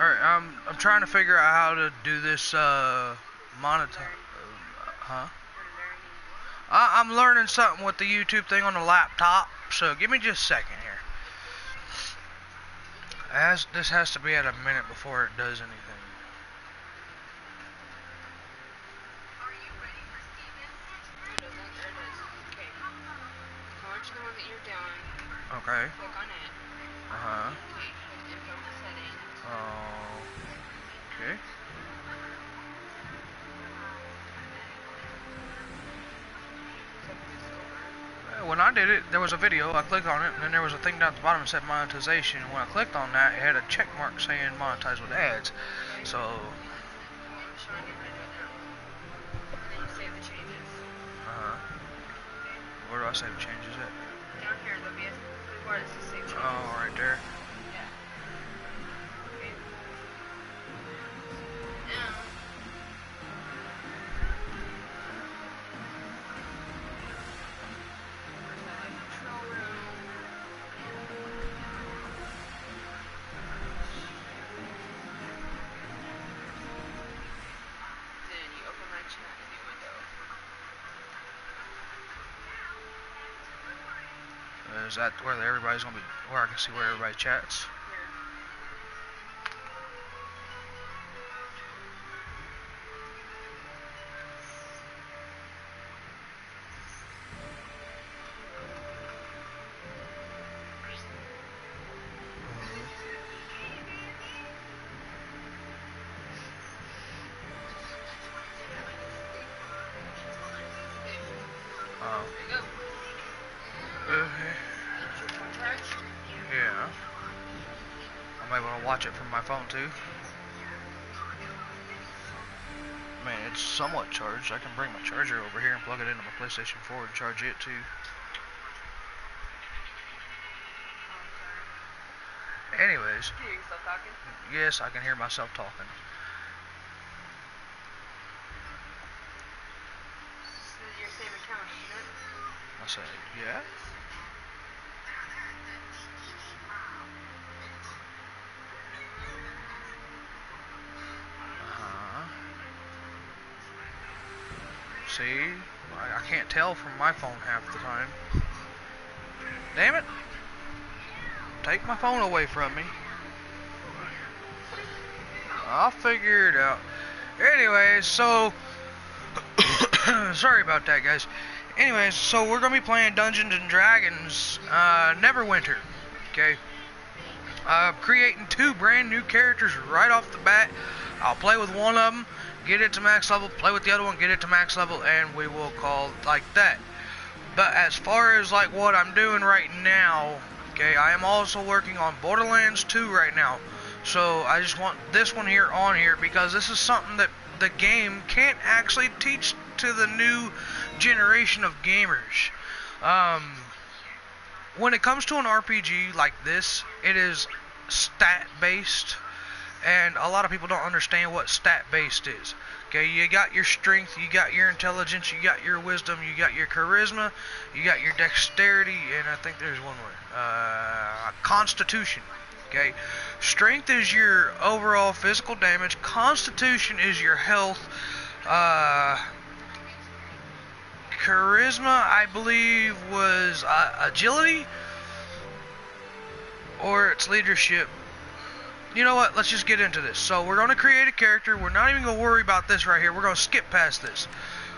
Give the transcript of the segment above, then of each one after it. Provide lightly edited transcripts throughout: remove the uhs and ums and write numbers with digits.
Alright, I'm trying to figure out how to do this, monetize, huh? I'm learning something with the YouTube thing on the laptop, so give me just a second here. This has to be at a minute before it does anything. Are you ready for Steven? It doesn't. There it is. Okay. Go into the one that you're doing. Okay. Click on it. Uh-huh. Okay. Click info to settings. Oh. Okay. When I did it, there was a video, I clicked on it, and then there was a thing down at the bottom that said monetization. When I clicked on that, it had a check mark saying monetize with ads. So... I'm showing you how to do it now. And then you save the changes. Uh-huh. Where do I save changes at? Down here, there'll be a blue bar that says save changes. Oh, right there. Yeah. Okay. Now... Is that where everybody's gonna be? Where I can see where everybody chats? Oh. Okay. Yeah. I'm able to watch it from my phone too. Man, it's somewhat charged. I can bring my charger over here and plug it into my PlayStation 4 and charge it too. Anyways. Can you hear yourself talking? Yes, I can hear myself talking. This is your same account, isn't it? I say, yeah. See? I can't tell from my phone half the time. Damn it! Take my phone away from me. I'll figure it out. Anyways, so... sorry about that, guys. Anyways, so we're going to be playing Dungeons & Dragons Neverwinter. Okay? Creating 2 brand new characters right off the bat. I'll play with one of them, get it to max level, play with the other one, get it to max level, and we will call it like that. But as far as like what I'm doing right now, okay, I am also working on Borderlands 2 right now. So I just want this one here on here because this is something that the game can't actually teach to the new generation of gamers. When it comes to an RPG like this, it is stat based, and a lot of people don't understand what stat based is. Okay, you got your strength, you got your intelligence, you got your wisdom, you got your charisma, you got your dexterity, and I think there's one more, constitution. Okay, strength is your overall physical damage, constitution is your health, charisma, I believe, was agility, or it's leadership. You know what? Let's just get into this. So we're going to create a character. We're not even going to worry about this right here. We're going to skip past this.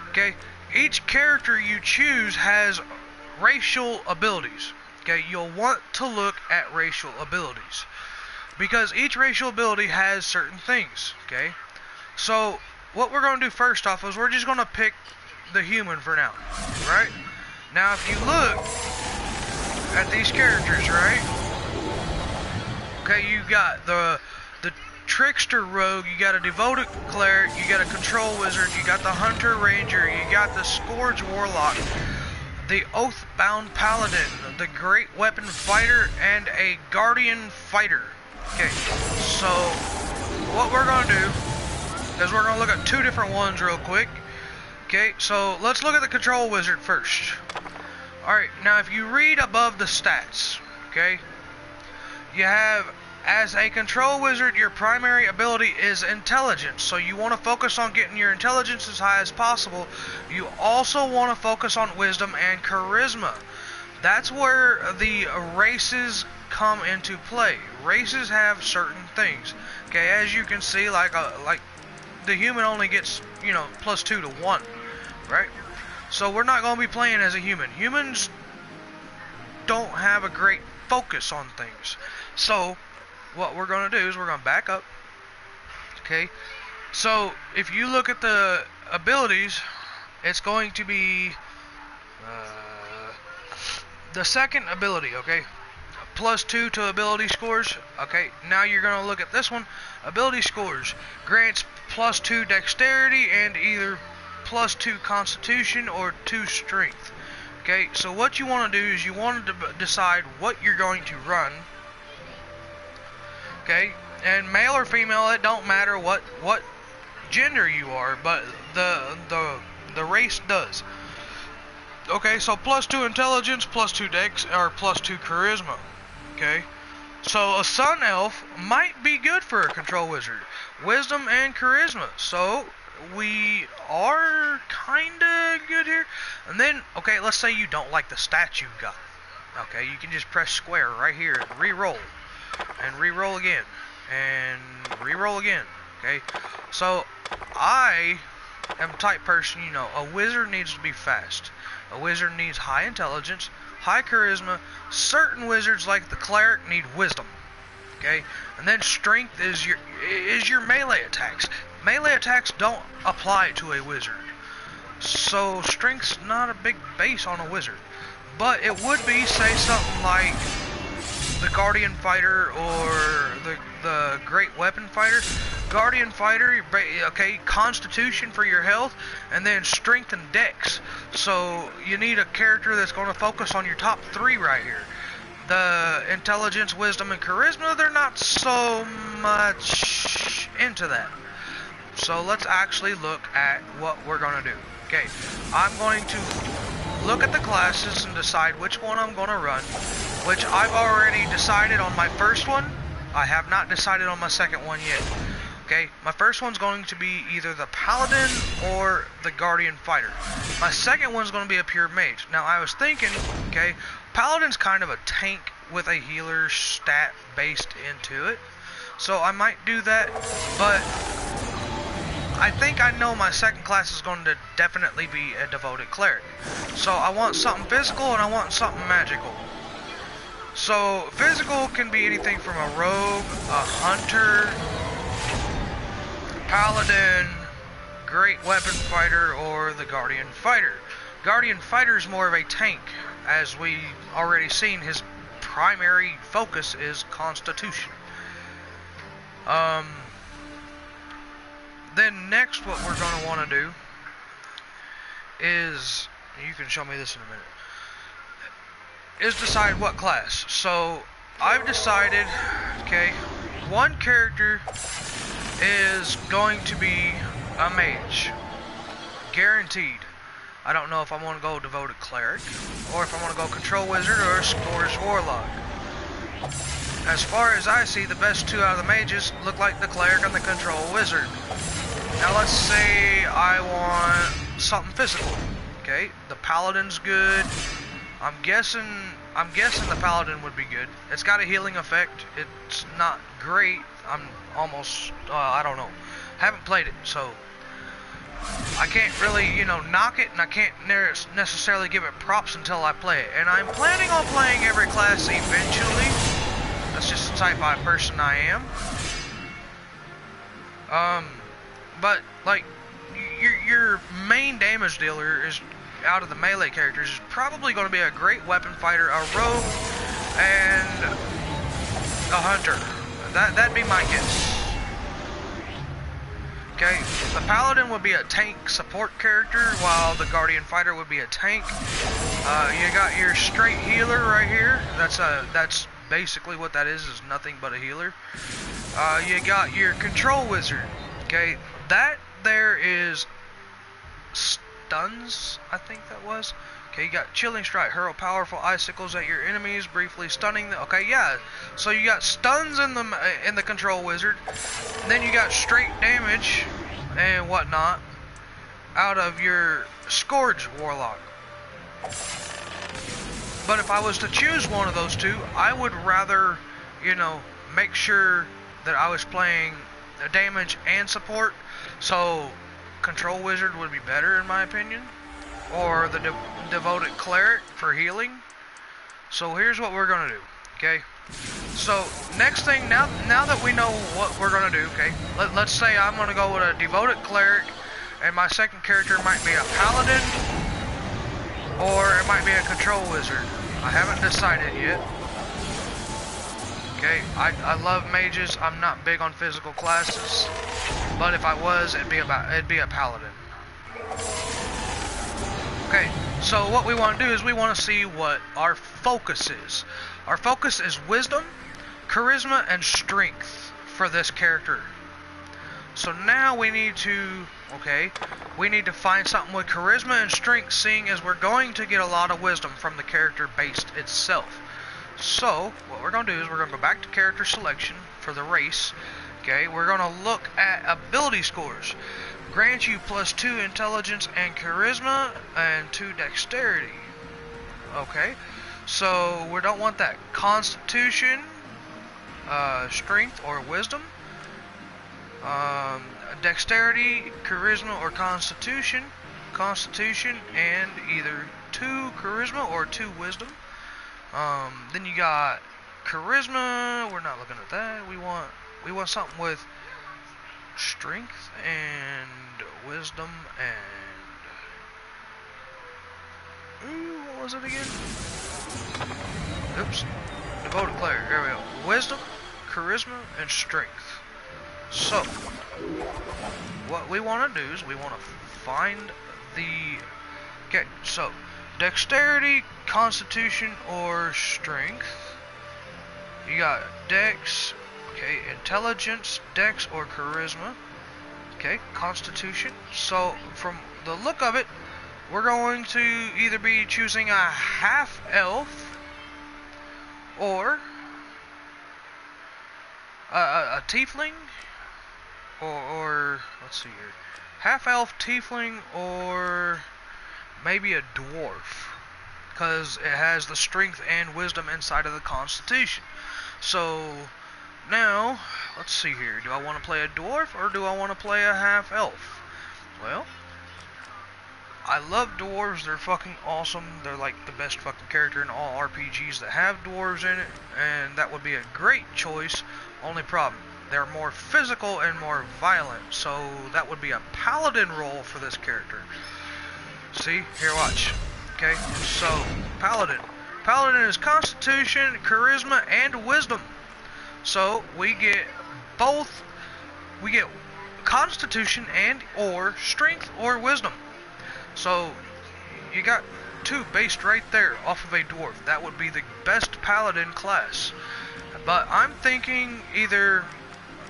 Okay? Each character you choose has racial abilities. Okay? You'll want to look at racial abilities, because each racial ability has certain things. Okay? So what we're going to do first off is we're just going to pick the human for now. Right? Now if you look at these characters, right? Okay, you got the trickster rogue, you got a devoted cleric, you got a control wizard, you got the hunter ranger, you got the scourge warlock, the oath-bound paladin, the great weapon fighter, and a guardian fighter. Okay, so what we're gonna do is we're gonna look at 2 different ones real quick. Okay, so let's look at the control wizard first. Alright, now if you read above the stats, okay, you have As a control wizard, your primary ability is intelligence, so you want to focus on getting your intelligence as high as possible. You also want to focus on wisdom and charisma. That's where the races come into play. Races have certain things. Okay, as you can see, like the human only gets, +2 to 1, right? So we're not going to be playing as a human. Humans don't have a great focus on things. So what we're going to do is we're going to back up. Okay, so if you look at the abilities, it's going to be the second ability, okay? +2 to ability scores. Okay, now you're going to look at this one. Ability scores grants +2 dexterity and either +2 constitution or 2 strength. Okay, so what you want to do is you want to decide what you're going to run. Okay, and male or female, it don't matter what gender you are, but the race does. Okay, so +2 intelligence, +2 dex, or +2 charisma. Okay, so a sun elf might be good for a control wizard. Wisdom and charisma, so we are kinda good here. And then, okay, let's say you don't like the stats you got. Okay, you can just press square right here and re-roll. And re-roll again. And re-roll again. Okay, so I am the type person, a wizard needs to be fast. A wizard needs high intelligence, high charisma. Certain wizards, like the cleric, need wisdom. Okay, and then strength is your melee attacks. Melee attacks don't apply to a wizard, so strength's not a big base on a wizard. But it would be, say, something like the Guardian Fighter or the Great Weapon Fighter. Guardian Fighter, okay, Constitution for your health, and then Strength and Dex. So you need a character that's going to focus on your top 3 right here. The Intelligence, Wisdom, and Charisma, they're not so much into that. So let's actually look at what we're going to do. Okay, I'm going to look at the classes and decide which one I'm going to run, which I've already decided on my first one. I have not decided on my second one yet. Okay, my first one's going to be either the Paladin or the Guardian Fighter. My second one's going to be a pure mage. Now, I was thinking, okay, Paladin's kind of a tank with a healer stat based into it, so I might do that, but I think I know my second class is going to definitely be a devoted cleric. So I want something physical and I want something magical. So physical can be anything from a rogue, a hunter, paladin, great weapon fighter, or the guardian fighter. Guardian fighter is more of a tank. As we already seen, his primary focus is constitution. Then next what we're going to want to do is, you can show me this in a minute, is decide what class. So I've decided, okay, one character is going to be a mage, guaranteed. I don't know if I want to go devoted cleric, or if I want to go control wizard, or scores warlock. As far as I see, the best 2 out of the mages look like the cleric and the control wizard. Now let's say I want something physical. Okay, the paladin's good. I'm guessing the paladin would be good. It's got a healing effect. It's not great. I'm almost I don't know. Haven't played it, so I can't really, knock it, and I can't necessarily give it props until I play it. And I'm planning on playing every class eventually. That's just the type of person I am. But like your main damage dealer is out of the melee characters is probably going to be a great weapon fighter, a rogue, and a hunter. That'd be my guess. Okay, the paladin would be a tank support character, while the guardian fighter would be a tank. You got your straight healer right here. That's basically what that is nothing but a healer. You got your control wizard. Okay, that there is stuns, I think that was. Okay, you got Chilling Strike, hurl powerful icicles at your enemies, briefly stunning them. Okay, yeah. So you got stuns in the control wizard. And then you got straight damage and whatnot out of your Scourge warlock. But if I was to choose one of those two, I would rather, you know, make sure that I was playing damage and support. So control wizard would be better in my opinion, or the devoted cleric for healing. So here's what we're gonna do, okay? So next thing, now that we know what we're gonna do, okay, let's say I'm gonna go with a devoted cleric, and my second character might be a paladin, or it might be a control wizard. I haven't decided yet. Okay, I love mages. I'm not big on physical classes, but if I was, it'd be a paladin. Okay, so what we want to do is we want to see what our focus is. Our focus is wisdom, charisma, and strength for this character. So now we need to, we need to find something with charisma and strength, seeing as we're going to get a lot of wisdom from the character based itself. So what we're going to do is we're going to go back to character selection for the race. Okay, we're going to look at ability scores. Grant you +2 intelligence and charisma and 2 dexterity. Okay, so we don't want that constitution, strength, or wisdom. Dexterity, charisma, or constitution. Constitution and either 2 charisma or 2 wisdom. Then you got charisma. We're not looking at that. We want something with strength and wisdom and what was it again? Oops. Devoted cleric. There we go. Wisdom, charisma, and strength. So what we want to do is we want to find the so dexterity, constitution, or strength. You got dex, intelligence, dex, or charisma. Constitution. So from the look of it, we're going to either be choosing a half elf or a tiefling, or let's see here, half elf, tiefling, or maybe a dwarf, because it has the strength and wisdom inside of the constitution. So now let's see here, do I want to play a dwarf or do I want to play a half elf? Well, I love dwarves. They're fucking awesome. They're like the best fucking character in all RPGs that have dwarves in it, and that would be a great choice. Only problem, they're more physical and more violent, so that would be a paladin role for this character. See, here, watch. Okay, so paladin is constitution, charisma, and wisdom. So we get both. We get constitution and or strength or wisdom. So you got 2 based right there off of a dwarf. That would be the best paladin class. But I'm thinking either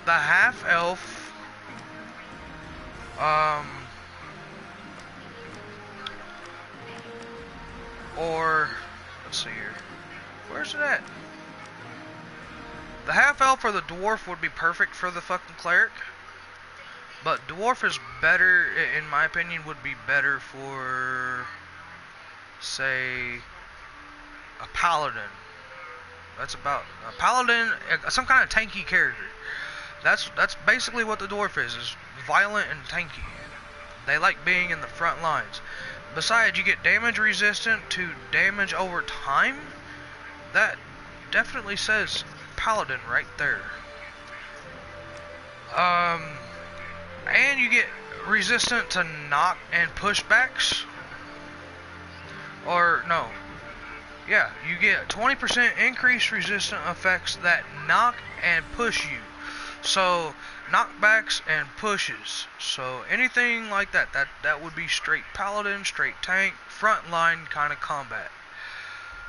the half elf, or let's see here, where's it at? The half elf or the dwarf would be perfect for the fucking cleric. But dwarf is better, in my opinion, would be better for, say, a paladin. That's about a paladin, some kind of tanky character. That's basically what the dwarf is violent and tanky. They like being in the front lines. Besides, you get damage resistant to damage over time. That definitely says paladin right there. And you get resistant to knock and pushbacks. Or no. Yeah, you get 20% increased resistant effects that knock and push you. So knockbacks and pushes. So anything like that would be straight paladin, straight tank, frontline kind of combat.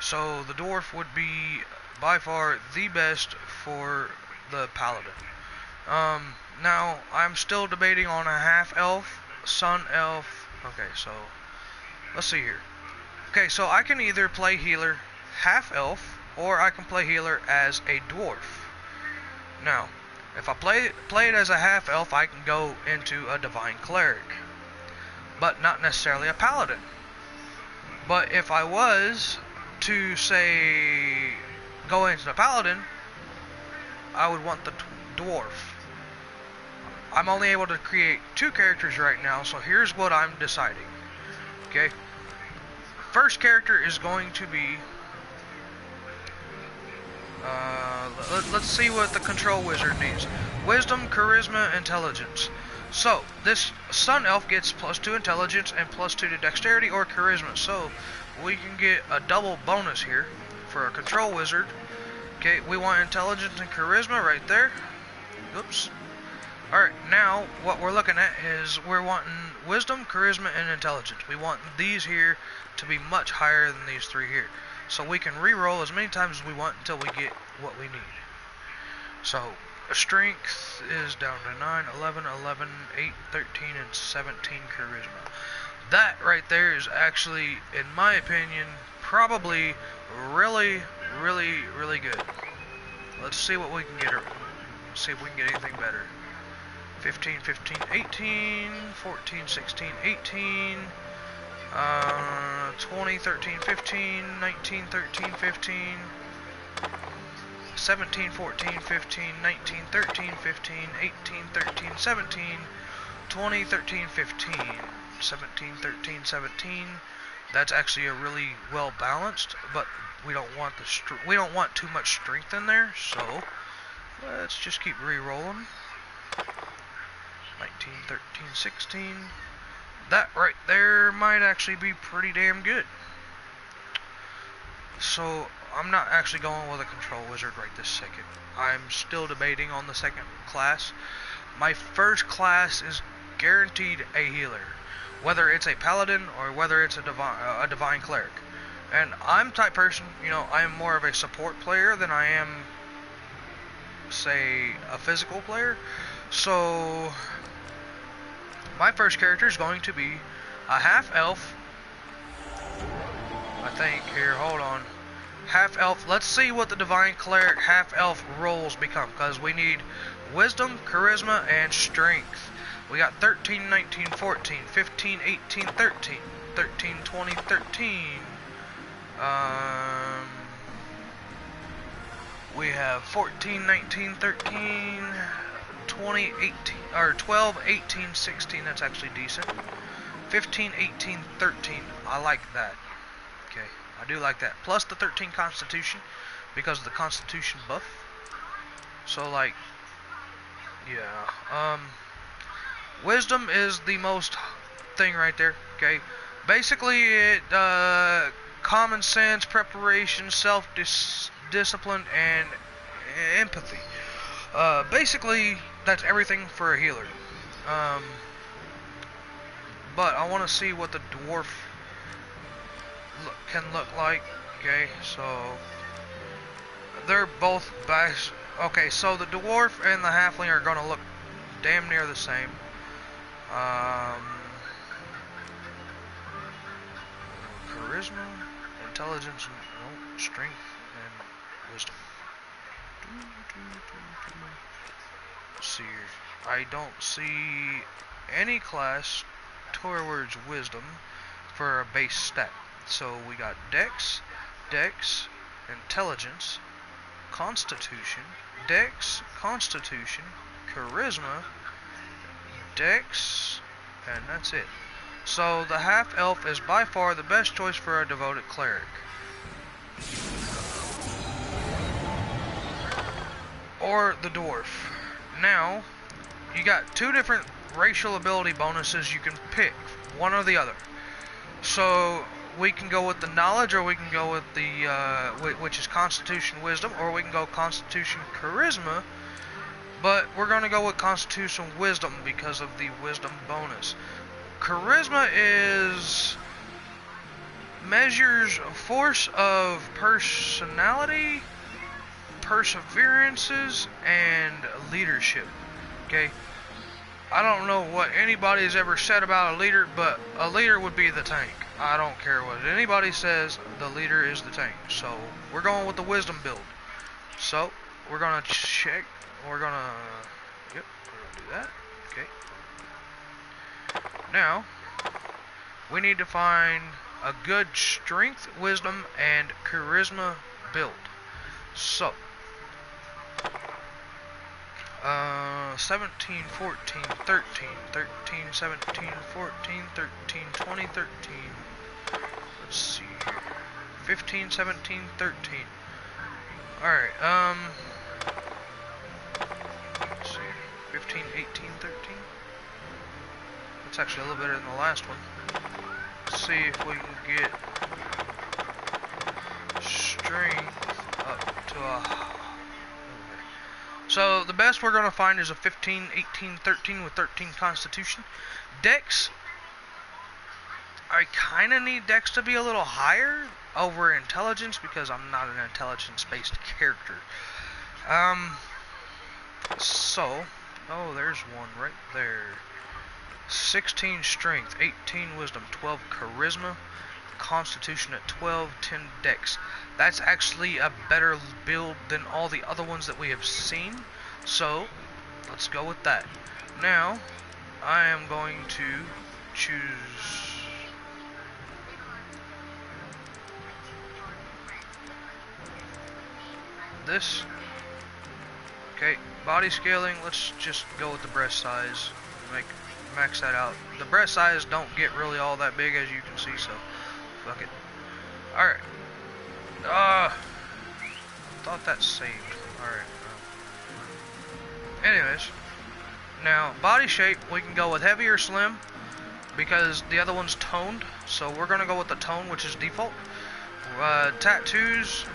So the dwarf would be by far the best for the paladin. Now I'm still debating on a half elf, sun elf. Okay, so let's see here. Okay, so I can either play healer half elf, or I can play healer as a dwarf. Now, if I play it as a half elf, I can go into a divine cleric, but not necessarily a paladin. But if I was to say go into the paladin, I would want the dwarf. I'm only able to create 2 characters right now, so here's what I'm deciding. Okay, first character is going to be let's see what the control wizard needs. Wisdom, charisma, intelligence. So this sun elf gets +2 intelligence and +2 to dexterity or charisma, so we can get a double bonus here for a control wizard. Okay, we want intelligence and charisma right there. Oops. Alright, now what we're looking at is we're wanting wisdom, charisma, and intelligence. We want these here to be much higher than these 3 here. So we can re-roll as many times as we want until we get what we need. So strength is down to 9, 11, 11, 8, 13, and 17 charisma. That right there is actually, in my opinion, probably really good. Let's see what we can get. See if we can get anything better. 15, 15, 18, 14, 16, 18, 20, 13, 15, 19, 13, 15, 17, 14, 15, 19, 13, 15, 18, 13, 17, 20, 13, 15, 17, 13, 17. That's actually a really well balanced, but we don't want too much strength in there, so let's just keep re-rolling. 19, 13, 16. That right there might actually be pretty damn good. So I'm not actually going with a control wizard right this second. I'm still debating on the second class. My first class is guaranteed a healer, whether it's a paladin or whether it's a divine cleric. And I'm the type person, you know, I am more of a support player than I am, say, a physical player. So my first character is going to be a half elf. I think here, hold on. Half elf. Let's see what the divine cleric half elf roles become, because we need wisdom, charisma, and strength. We got 13, 19, 14, 15, 18, 13, 13, 20, 13. We have 14, 19, 13, 20, 18, or 12, 18, 16. That's actually decent. 15, 18, 13. I like that. Okay, I do like that. Plus the 13 Constitution, because of the Constitution buff. So, like, yeah. Wisdom is the most thing right there. Okay, basically it common sense, preparation, self-discipline, and empathy. Basically, that's everything for a healer. But I want to see what the dwarf can look like. Okay, so they're both base. Okay, so the dwarf and the halfling are going to look damn near the same. Charisma, intelligence, no, strength, and wisdom. Let's see here. I don't see any class towards wisdom for a base stat. So we got dex, intelligence, constitution, dex, constitution, charisma, dex, and that's it. So the half elf is by far the best choice for a devoted cleric. Or the dwarf. Now, you got 2 different racial ability bonuses you can pick, one or the other. So we can go with the knowledge, or we can go with the which is Constitution Wisdom, or we can go Constitution Charisma. But we're going to go with Constitution Wisdom because of the Wisdom bonus. Charisma measures force of personality, perseverances, and leadership. Okay, I don't know what anybody's ever said about a leader, but a leader would be the tank. I don't care what anybody says, the leader is the tank. So we're going with the wisdom build. So we're gonna check. We're gonna, yep, we're gonna do that. Okay. Now we need to find a good strength, wisdom, and charisma build. So 17, 14, 13, 13, 17, 14, 13, 20, 13. Let's see here. 15, 17, 13. Alright, let's see. 15, 18, 13. That's actually a little better than the last one. Let's see if we can get strength up to a... So the best we're going to find is a 15, 18, 13 with 13 constitution. Dex, I kind of need Dex to be a little higher over intelligence because I'm not an intelligence-based character. So, oh, there's one right there. 16 strength, 18 wisdom, 12 charisma, constitution at 12, 10 dex. That's actually a better build than all the other ones that we have seen. So, let's go with that. Now, I am going to choose... this. Okay, body scaling, let's just go with the breast size. Max that out. The breast size don't get really all that big as you can see, so fuck it. Alright. Thought that saved. Alright. Anyways. Now, body shape, we can go with heavy or slim because the other one's toned. So we're gonna go with the tone, which is default. Tattoos.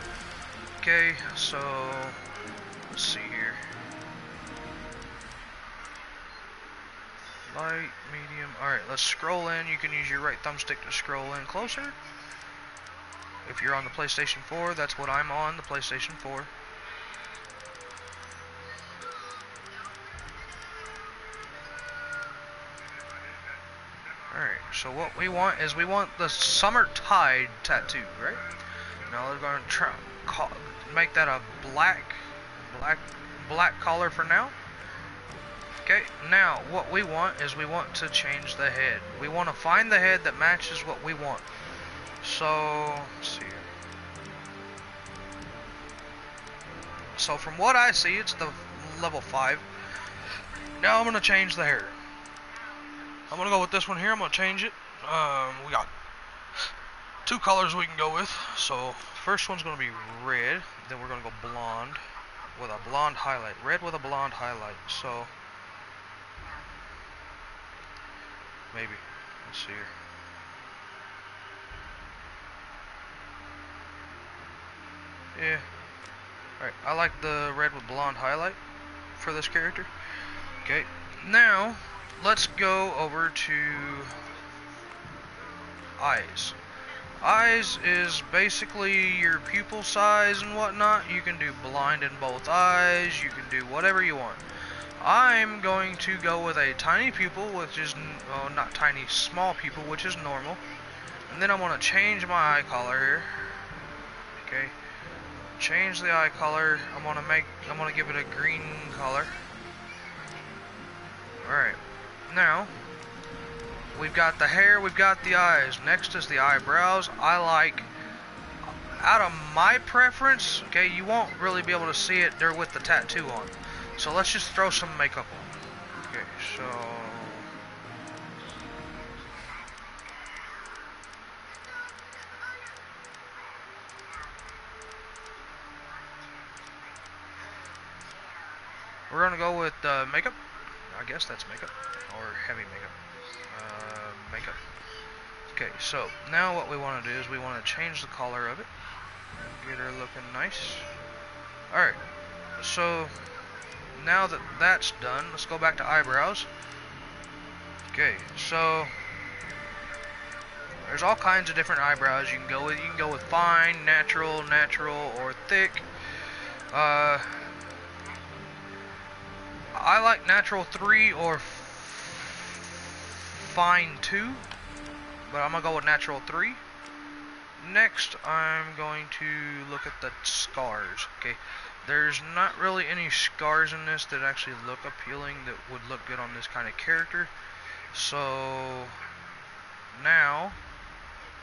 Okay, so let's see here. Light, medium. Alright, let's scroll in. You can use your right thumbstick to scroll in closer. If you're on the PlayStation 4, that's what I'm on, the PlayStation 4. Alright, so what we want is we want the Summer Tide tattoo, right? Now we're going to try make that a black collar for now. Okay, now what we want is we want to change the head. We want to find the head that matches what we want. So, let's see here. So from what I see, it's the level 5. Now I'm going to change the hair. I'm going to go with this one here. I'm going to change it. We got 2 colors we can go with. So first one's going to be red. Then we're going to go blonde with a blonde highlight. Red with a blonde highlight. So maybe. Let's see here. Yeah. Alright, I like the red with blonde highlight for this character. Okay, now let's go over to eyes. Eyes is basically your pupil size and whatnot. You can do blind in both eyes. You can do whatever you want. I'm going to go with a tiny pupil, which is, well, not tiny, small pupil, which is normal. And then I'm going to change my eye color here. Okay. Change the eye color. I'm gonna give it a green color. Alright. Now, we've got the hair, we've got the eyes. Next is the eyebrows. I like, out of my preference, okay, you won't really be able to see it there with the tattoo on. So let's just throw some makeup on. Okay, so we're gonna go with makeup. I guess that's makeup or heavy makeup. Makeup. Okay, so now what we want to do is we want to change the color of it. Get her looking nice. Alright, so now that that's done, let's go back to eyebrows. Okay, so there's all kinds of different eyebrows you can go with. You can go with fine, natural, or thick. I like natural 3 or fine 2. but I'm gonna go with natural 3. Next, I'm going to look at the scars. Okay, there's not really any scars in this that actually look appealing that would look good on this kind of character. So now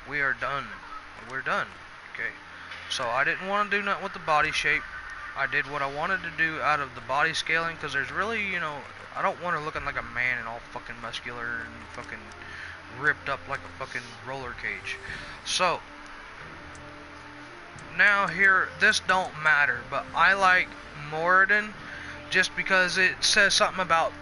we are done. We're done. Okay, so I didn't want to do nothing with the body shape. I did what I wanted to do out of the body scaling, because there's really, you know, I don't want her looking like a man and all fucking muscular and fucking ripped up like a fucking roller cage. So now here, this don't matter, but I like Moradin just because it says something about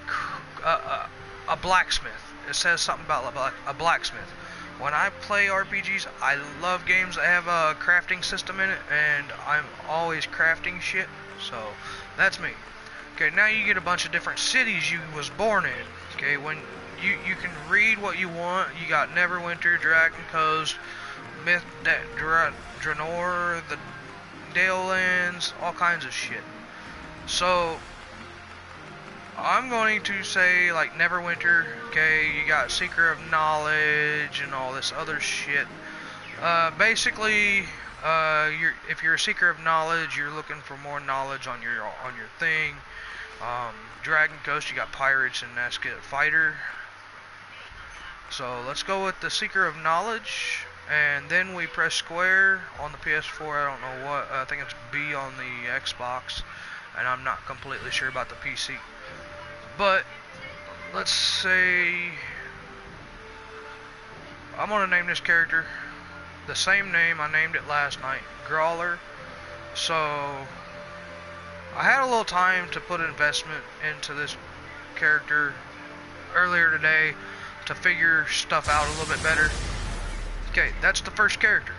a blacksmith. It says something about a blacksmith. When I play RPGs, I love games that have a crafting system in it, and I'm always crafting shit, so that's me. Okay, now you get a bunch of different cities you was born in. Okay, when you can read what you want. You got Neverwinter, Dragon Coast, Myth, Draenor, the Dalelands, all kinds of shit. So I'm going to say like Neverwinter. Okay, you got Seeker of Knowledge and all this other shit. Basically, if you're a Seeker of Knowledge, you're looking for more knowledge on your thing. Dragon Coast, you got pirates, and that's get fighter. So let's go with the Seeker of Knowledge, and then we press square on the PS4. I don't know what. I think it's B on the Xbox, and I'm not completely sure about the PC. But let's say I'm gonna name this character the same name I named it last night, Grawler. So I had a little time to put investment into this character earlier today to figure stuff out a little bit better. Okay, that's the first character.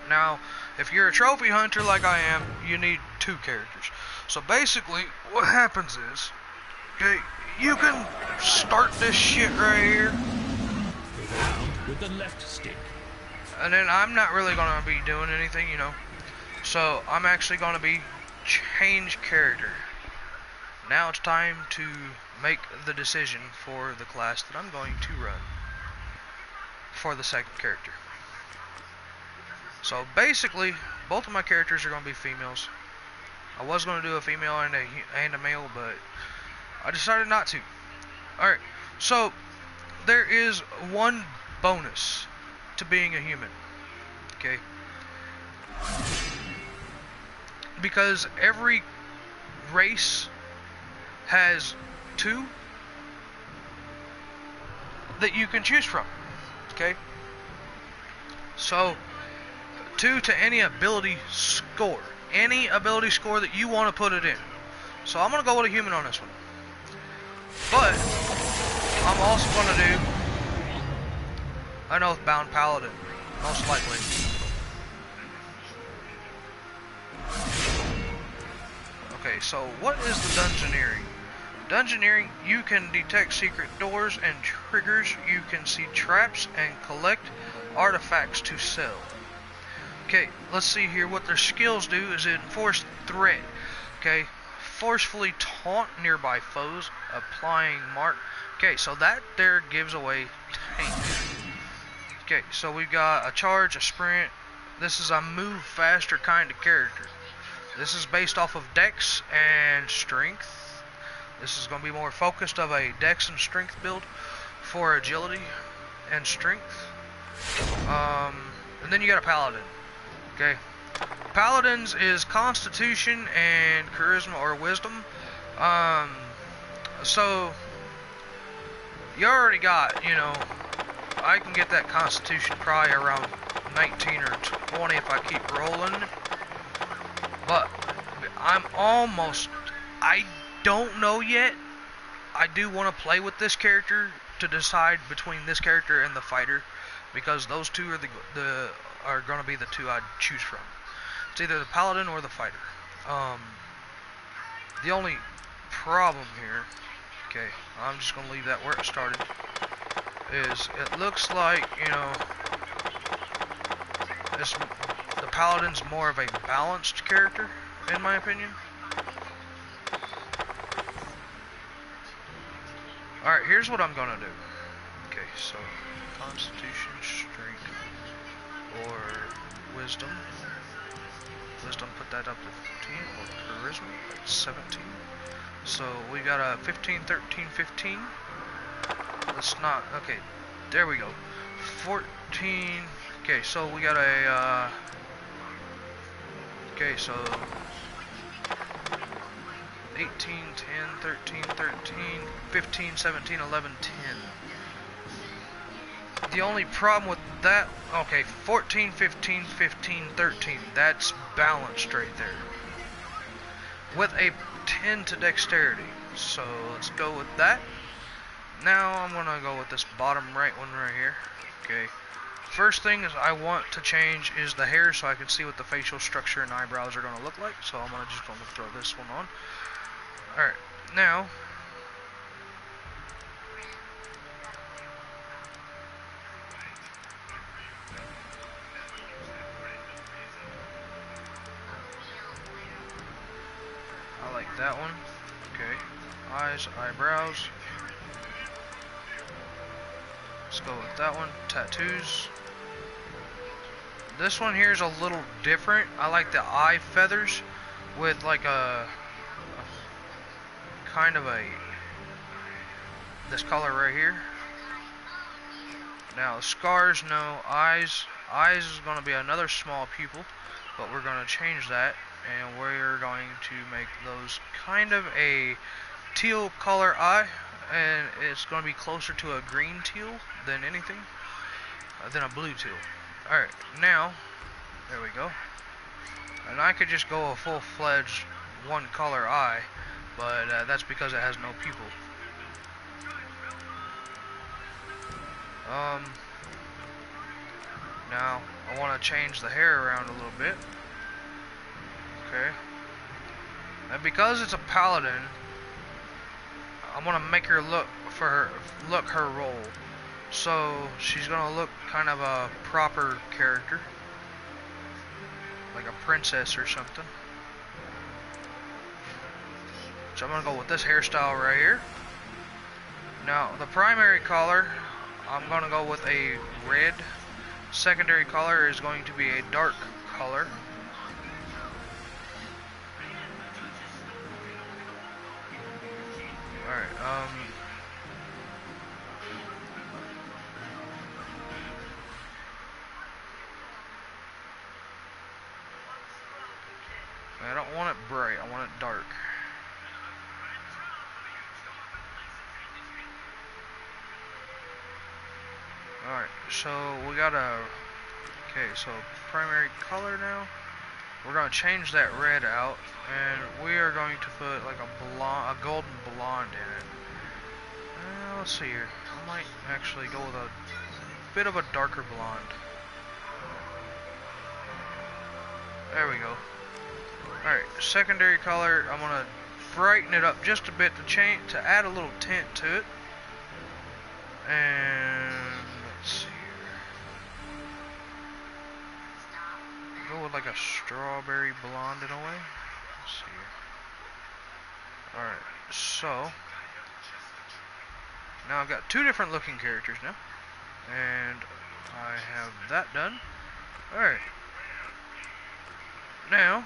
Now, if you're a trophy hunter like I am, you need 2 characters. So basically, what happens is, okay, you can start this shit right here. With the left stick. And then I'm not really gonna be doing anything, you know. So I'm actually gonna be change character. Now it's time to make the decision for the class that I'm going to run for the second character. So basically, both of my characters are going to be females. I was going to do a female and a male, but I decided not to. Alright, so there is one bonus to being a human. Okay? Because every race has 2 that you can choose from. Okay? So 2 to any ability score. Any ability score that you want to put it in. So I'm going to go with a human on this one. But I'm also going to do an Oathbound Paladin, most likely. Okay, so what is the Dungeoneering? Dungeoneering, you can detect secret doors and triggers, you can see traps and collect artifacts to sell. Okay, let's see here. What their skills do is enforce threat. Okay, forcefully taunt nearby foes, applying mark. Okay, so that there gives away tank. Okay, so we've got a charge, a sprint. This is a move faster kind of character. This is based off of dex and strength. This is going to be more focused of a dex and strength build for agility and strength. And then you got a paladin. Okay, paladins is constitution and charisma or wisdom. So you already got, you know, I can get that constitution probably around 19 or 20 if I keep rolling. But I'm almost, I don't know yet. I do want to play with this character to decide between this character and the fighter, because those 2 are are going to be the 2 I'd choose from. It's either the paladin or the fighter. The only problem here, okay, I'm just going to leave that where it started, is it looks like, you know, the paladin's more of a balanced character, in my opinion. Alright, here's what I'm going to do. Okay, so Constitution, Strength, or Wisdom. Wisdom, put that up to 15, or Charisma, that's 17. So we got a 15, 13, 15. Let's not, okay, there we go. 14, okay, so we got a, okay, so 18, 10, 13, 13, 15, 17, 11, 10. The only problem with that, okay, 14, 15, 15, 13, that's balanced right there. With a 10 to dexterity. So let's go with that. Now I'm gonna go with this bottom right one right here. Okay. First thing is I want to change is the hair so I can see what the facial structure and eyebrows are gonna look like. So I'm just gonna throw this one on. Alright, now I like that one. Okay. Eyes, eyebrows. Let's go with that one. Tattoos. This one here is a little different. I like the eye feathers with like a kind of this color right here. Now scars, no. Eyes is going to be another small pupil, but we're going to change that, and we're going to make those kind of a teal color eye, and it's going to be closer to a green teal than anything, than a blue teal. Alright, now there we go. And I could just go a full-fledged one color eye, but that's because it has no pupil. Now I want to change the hair around a little bit. Okay. And because it's a paladin, I'm gonna make her look her role. So she's gonna look kind of a proper character, like a princess or something. So I'm gonna go with this hairstyle right here. Now the primary color, I'm gonna go with a red. Secondary color is going to be a dark color. Alright, I don't want it bright, I want it dark. Alright, so we got okay, so primary color now. We're going to change that red out, and we are going to put like a golden blonde in it. Let's see here. I might actually go with a bit of a darker blonde. There we go. Alright, secondary color, I'm going to brighten it up just a bit to add a little tint to it. And let's see here. Go with like a strawberry blonde in a way. Let's see here. Alright, so now I've got two different looking characters now. And I have that done. Alright. Now,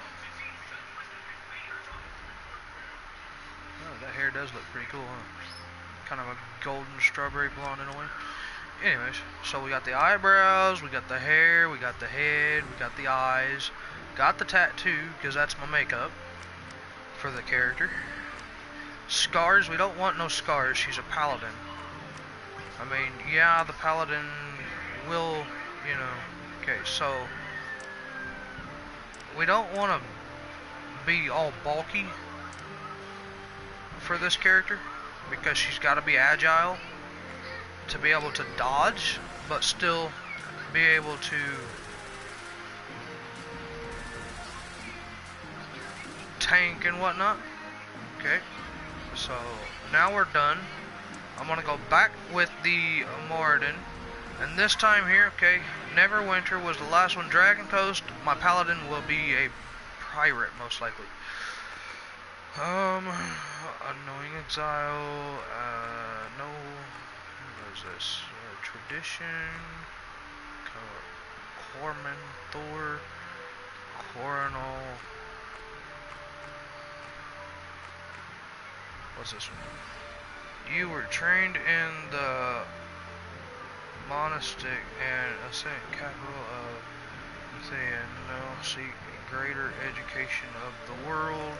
oh, that hair does look pretty cool, huh? Kind of a golden strawberry blonde in a way. Anyways, so we got the eyebrows, we got the hair, we got the head, we got the eyes, got the tattoo, because that's my makeup for the character. Scars, we don't want no scars, she's a paladin. I mean, yeah, the paladin will, you know, okay, so we don't want to be all bulky for this character, because she's got to be agile to be able to dodge, but still be able to tank and whatnot. Okay, so now we're done. I'm gonna go back with the Moradin, and this time here, okay, Neverwinter was the last one. Dragon Coast, my paladin will be a pirate most likely. Annoying exile, no, What is this? Tradition. Corman, Thor, Coronal. What's this one? You were trained in the monastic and ascent capital of Athena. No, seek greater education of the world.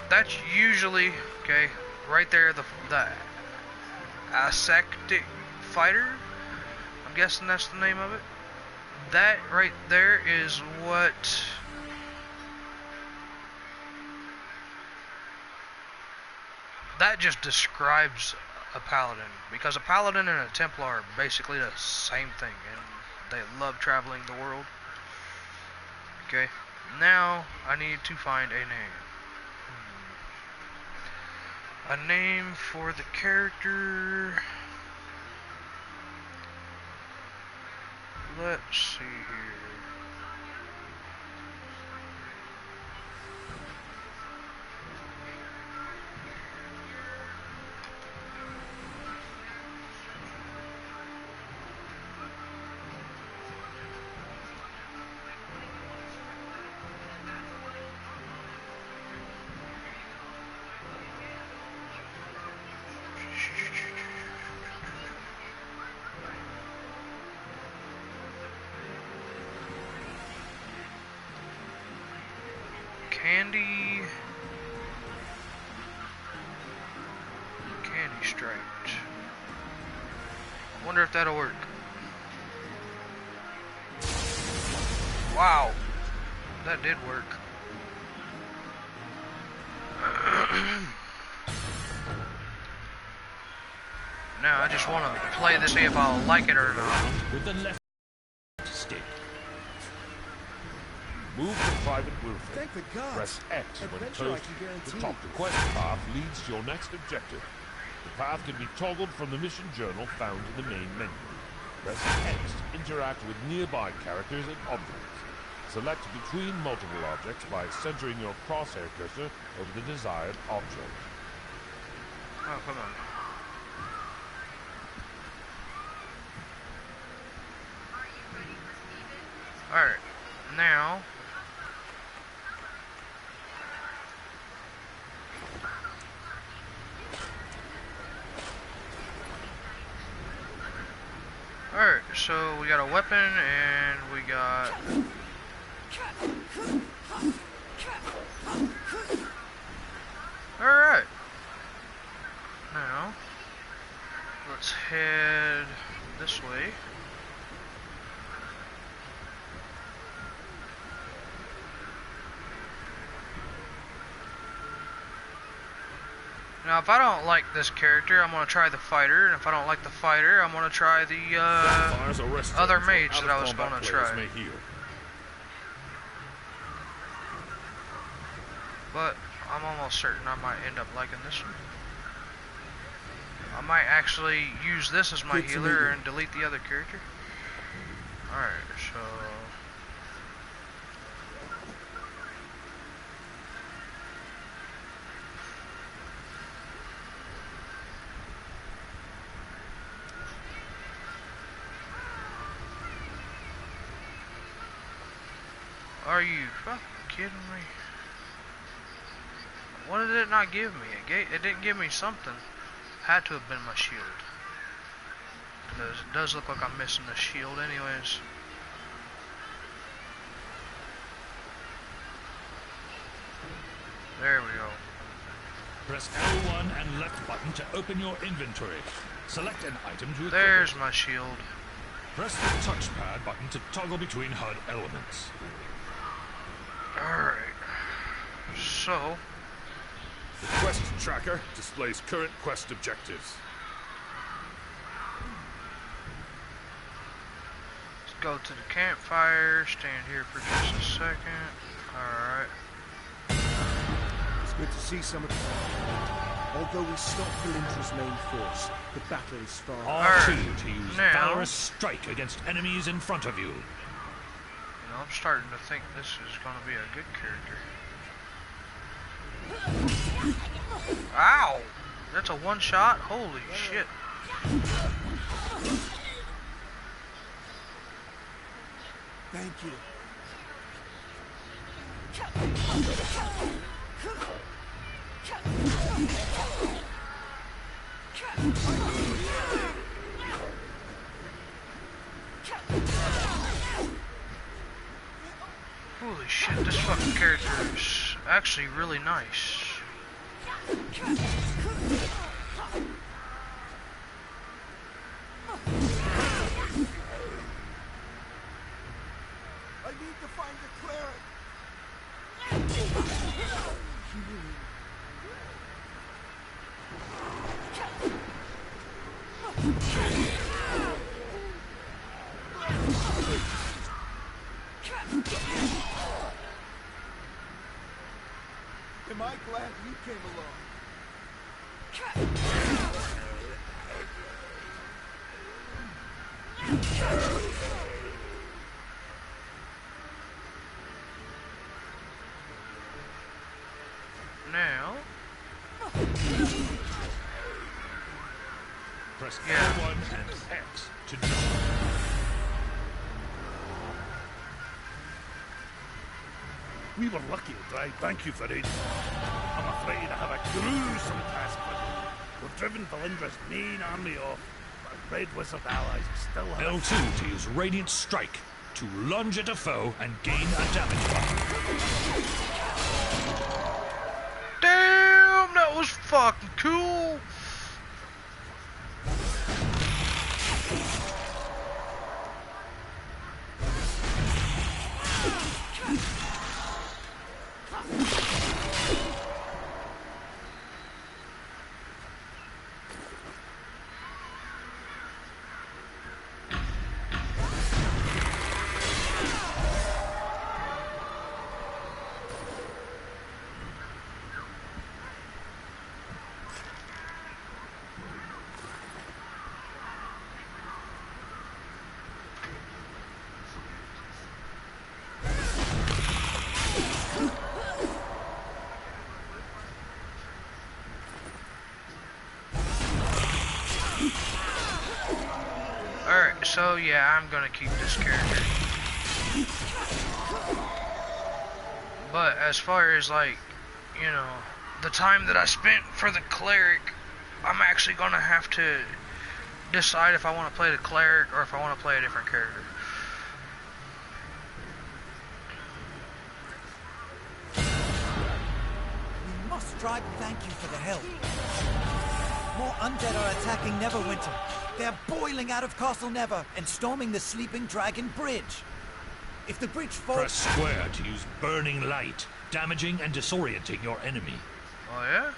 That's usually okay. Right there, the ascetic fighter. I'm guessing that's the name of it. That right there is what that just describes a paladin, because a paladin and a templar are basically the same thing, and they love traveling the world. Okay, now I need to find a name. A name for the character. Let's see here. Candy striped. Wonder if that'll work. Wow, that did work. Now I just want to play this, see if I'll like it or not. With the left stick. Move to private Wilfred. Thank the gods. Press X when Adventure I close. can guarantee. The top quest path leads to your next objective. The path can be toggled from the mission journal found in the main menu. Press X to interact with nearby characters and objects. Select between multiple objects by centering your crosshair cursor over the desired object. Oh, come on. Alright, now alright, so we got a weapon and we got alright. Now let's head this way. Now, if I don't like this character, I'm going to try the fighter, and if I don't like the fighter, I'm going to try the other mage that I was going to try. But I'm almost certain I might end up liking this one. I might actually use this as my healer and delete the other character. Alright, so... Are you fucking kidding me? What did it not give me? It didn't give me something. Had to have been my shield. Because it does look like I'm missing the shield anyways. There we go. Press L1 and left button to open your inventory. Select an item to equip. There's my shield. Press the touchpad button to toggle between HUD elements. Alright. So... The quest tracker displays current quest objectives. let's go to the campfire. Stand here for just a second. Alright. It's good to see some of the... Although we stopped Valintra's main force, the battle is far. R2 to use now- valorous strike against enemies in front of you. You know, I'm starting to think this is going to be a good character. Ow! That's a one shot? Holy shit. Thank you. Holy shit, this fucking character is actually really nice. I need to find the cleric. Am I glad you came along? Now, Press Yeah. L1 and X to jump. We were lucky to drive. Thank you for aid. I'm afraid I have a gruesome task for you. We've driven Valindra's main army off, but Red Wizard allies still have L2 to use Radiant Strike to lunge at a foe and gain a damage buff. damn, that was fucking cool. Alright, so yeah, I'm gonna keep this character. But as far as like, you know, the time that I spent for the cleric, I'm actually gonna have to decide if I want to play the cleric or if I want to play a different character. We must try to thank you for the help. More undead are attacking Neverwinter. They're boiling out of Castle Never and storming the Sleeping Dragon Bridge. If the bridge falls... Press square to use Burning Light, damaging and disorienting your enemy. Oh yeah?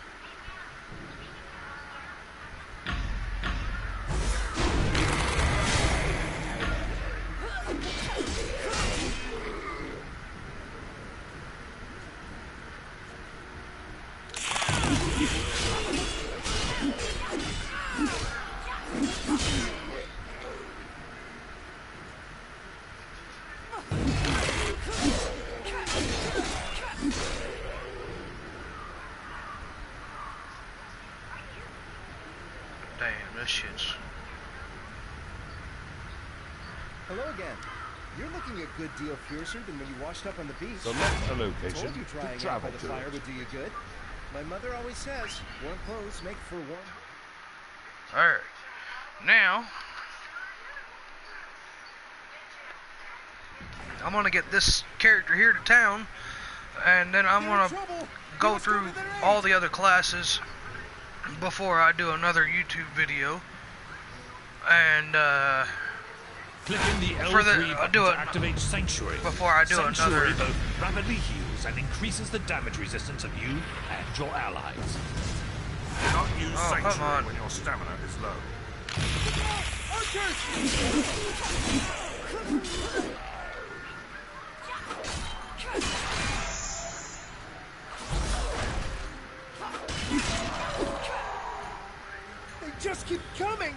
Damn, this shit's... Hello again. You're looking a good deal fiercer than when you washed up on the beach. Select a location Told you to trying out travel by the to fire it. would do you good. My mother always says, warm clothes make for warm. Alright. Now, I'm gonna get this character here to town, and then I'm gonna go through all the other classes before I do another YouTube video. And Clicking the For the- L3 I'll button do to it activate Sanctuary. before I do Sanctuary another... both rapidly heals and increases the damage resistance of you and your allies. Do not use Oh, come Sanctuary on. when your stamina is low. They just keep coming!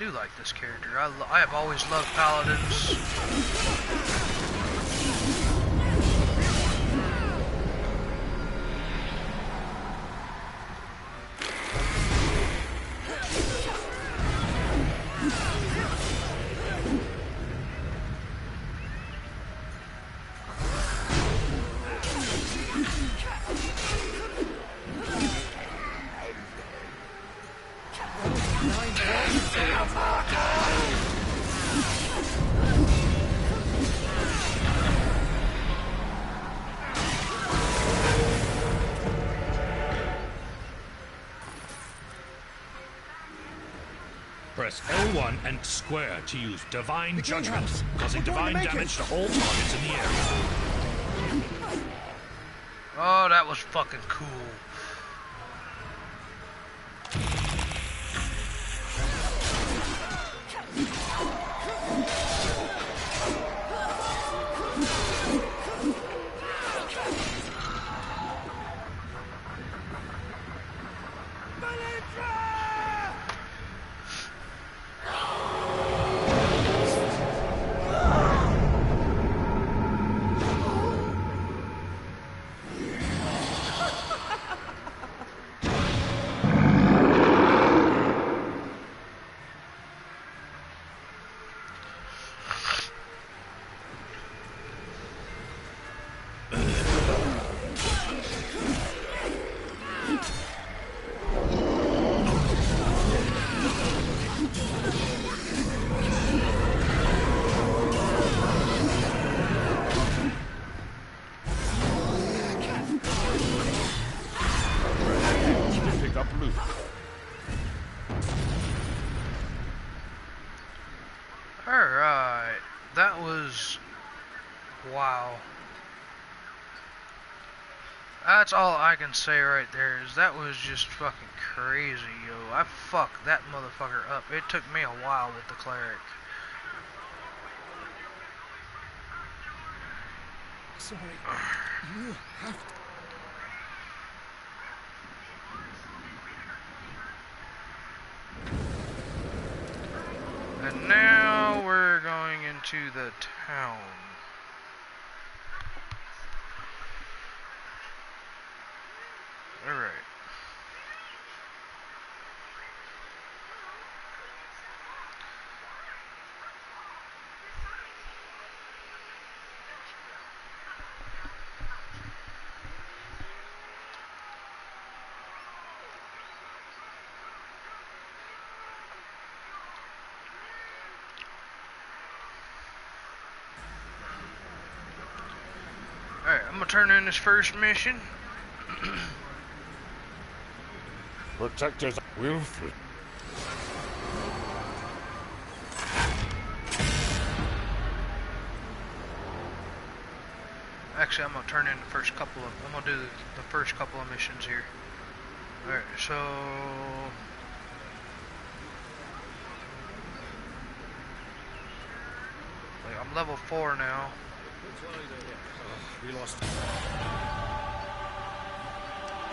do like this character. I have always loved paladins. Press L1 and square to use Divine Judgment, causing divine damage to all targets in the area. Oh, that was fucking cool. Alright, that was... wow. That's all I can say right there, is that was just fucking crazy, yo. I fucked that motherfucker up. It took me a while with the cleric. Sorry, you have to... And now we're going into the town. Alright. Alright, I'm gonna turn in this first mission. Protectors will free. Actually, I'm gonna turn in the first couple of... I'm gonna do the first couple of missions here. Alright, so... like, I'm level 4 now. We lost...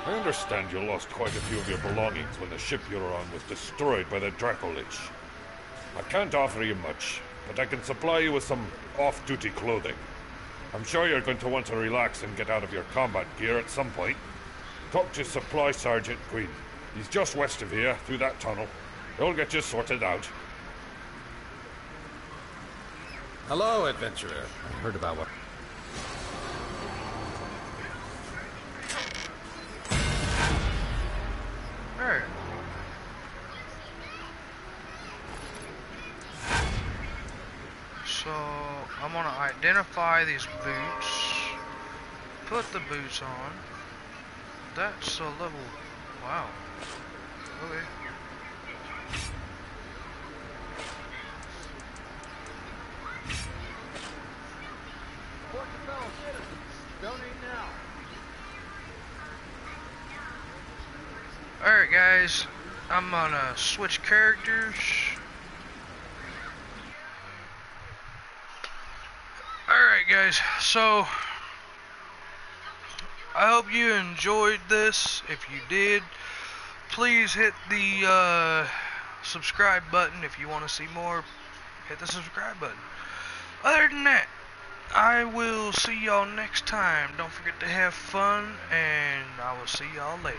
I understand you lost quite a few of your belongings when the ship you were on was destroyed by the Dracolich. I can't offer you much, but I can supply you with some off-duty clothing. I'm sure you're going to want to relax and get out of your combat gear at some point. Talk to Supply Sergeant Queen. He's just west of here, through that tunnel. He'll get you sorted out. Hello, adventurer. I heard about what... Alright. So, I'm gonna identify these boots. Put the boots on. That's a level... wow. Okay. Alright guys, I'm gonna switch characters. Alright guys, so I hope you enjoyed this. If you did, please hit the subscribe button. If you want to see more, hit the subscribe button. Other than that, I will see y'all next time. Don't forget to have fun, and I will see y'all later.